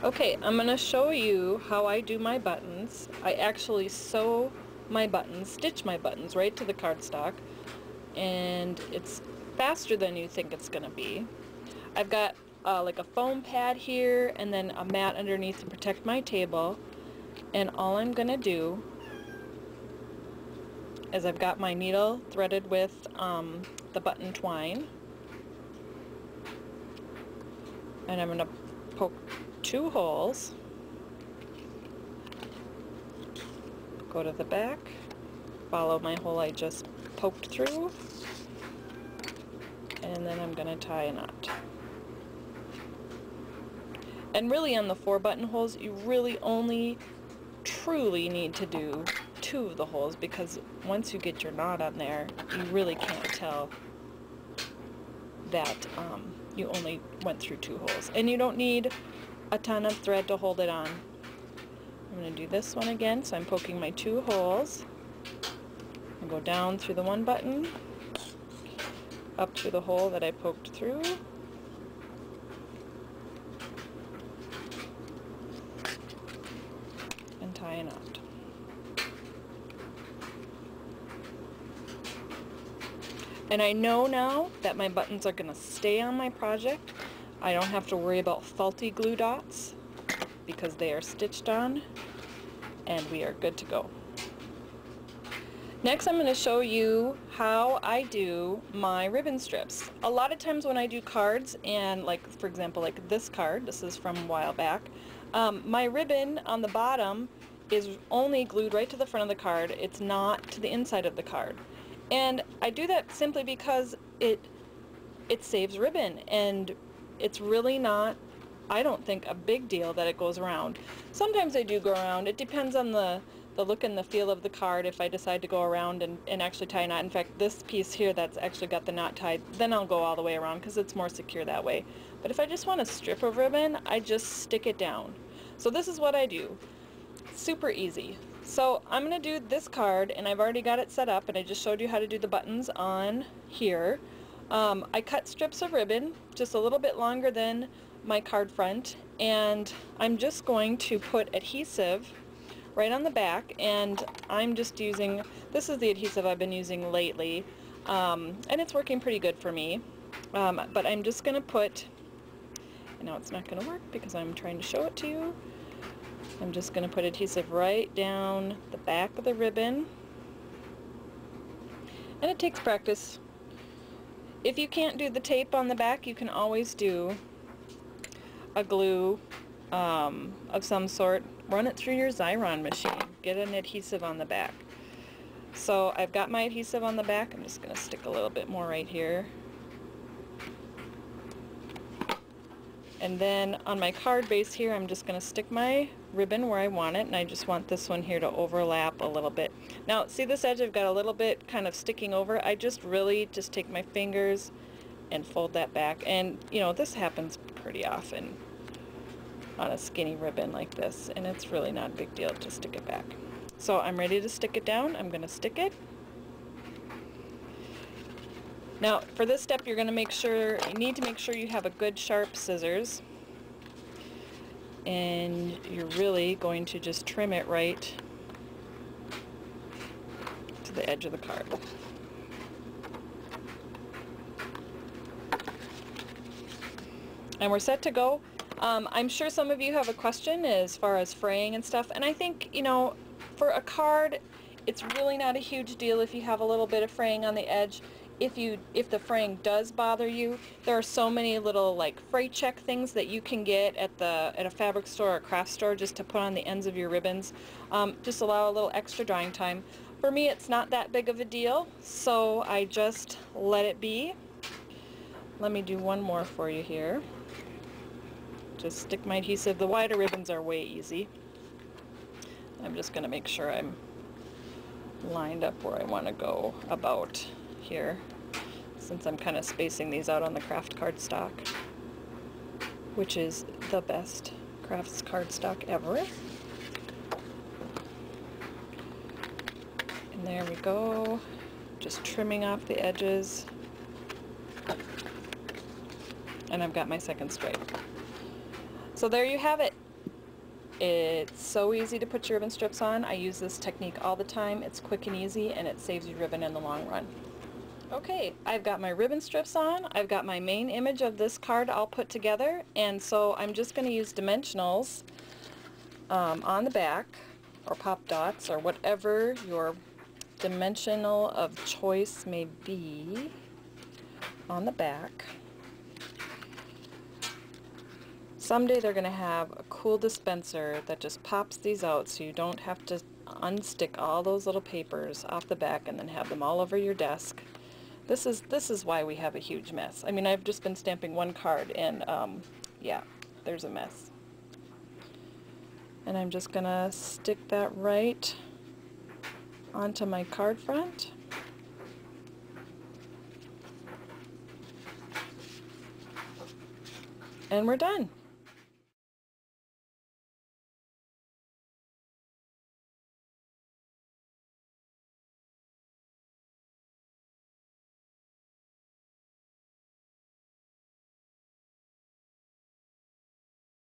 Okay, I'm going to show you how I do my buttons. I actually sew my buttons, stitch my buttons right to the cardstock, and it's faster than you think it's going to be. I've got like a foam pad here and then a mat underneath to protect my table, and all I'm going to do is I've got my needle threaded with the button twine, and I'm going to poke 2 holes, go to the back, follow my hole I just poked through, and then I'm going to tie a knot. And really on the 4 buttonholes, you really only truly need to do 2 of the holes, because once you get your knot on there, you really can't tell that you only went through 2 holes. And you don't need a ton of thread to hold it on. I'm going to do this one again, so I'm poking my 2 holes and go down through the 1 button, up through the hole that I poked through, and tie a knot. And I know now that my buttons are going to stay on my project. I don't have to worry about faulty glue dots because they are stitched on, and we are good to go. Next, I'm going to show you how I do my ribbon strips. A lot of times when I do cards, and like for example like this card, this is from a while back, my ribbon on the bottom is only glued right to the front of the card. It's not to the inside of the card. And I do that simply because it saves ribbon, and it's really not, I don't think, a big deal that it goes around. Sometimes they do go around. It depends on the look and the feel of the card if I decide to go around and actually tie a knot. In fact, this piece here that's actually got the knot tied, then I'll go all the way around because it's more secure that way. But if I just want a strip of ribbon, I just stick it down. So this is what I do. Super easy. So I'm going to do this card, and I've already got it set up, and I just showed you how to do the buttons on here. I cut strips of ribbon just a little bit longer than my card front, and I'm just going to put adhesive right on the back, and I'm just using, this is the adhesive I've been using lately, and it's working pretty good for me, but I'm just going to put, and now it's not going to work because I'm trying to show it to you, I'm just going to put adhesive right down the back of the ribbon, and it takes practice. If you can't do the tape on the back, you can always do a glue of some sort. Run it through your Xyron machine. Get an adhesive on the back. So I've got my adhesive on the back. I'm just going to stick a little bit more right here. And then on my card base here, I'm just going to stick my ribbon where I want it, and I just want this one here to overlap a little bit. Now, see this edge I've got a little bit kind of sticking over? I just really just take my fingers and fold that back. And, you know, this happens pretty often on a skinny ribbon like this, and it's really not a big deal to stick it back. So I'm ready to stick it down. I'm going to stick it. Now, for this step, you're going to make sure, you need to make sure you have a good sharp scissors, and you're really going to just trim it right to the edge of the card. And we're set to go. I'm sure some of you have a question as far as fraying and stuff, and I think, you know, for a card, it's really not a huge deal if you have a little bit of fraying on the edge. If the fraying does bother you, there are so many little like fray check things that you can get at a fabric store or craft store just to put on the ends of your ribbons. Just allow a little extra drying time. For me, it's not that big of a deal, so I just let it be. Let me do one more for you here. Just stick my adhesive. The wider ribbons are way easy. I'm just going to make sure I'm lined up where I want to go about here, since I'm kind of spacing these out on the craft cardstock, which is the best crafts cardstock ever. And there we go, just trimming off the edges, and I've got my second stripe. So there you have it. It's so easy to put your ribbon strips on. I use this technique all the time. It's quick and easy, and it saves you ribbon in the long run. Okay, I've got my ribbon strips on. I've got my main image of this card all put together, and so I'm just going to use dimensionals on the back, or pop dots, or whatever your dimensional of choice may be on the back. Someday they're going to have a cool dispenser that just pops these out so you don't have to unstick all those little papers off the back and then have them all over your desk. This is why we have a huge mess. I mean, I've just been stamping one card and yeah, there's a mess. And I'm just going to stick that right onto my card front. And we're done.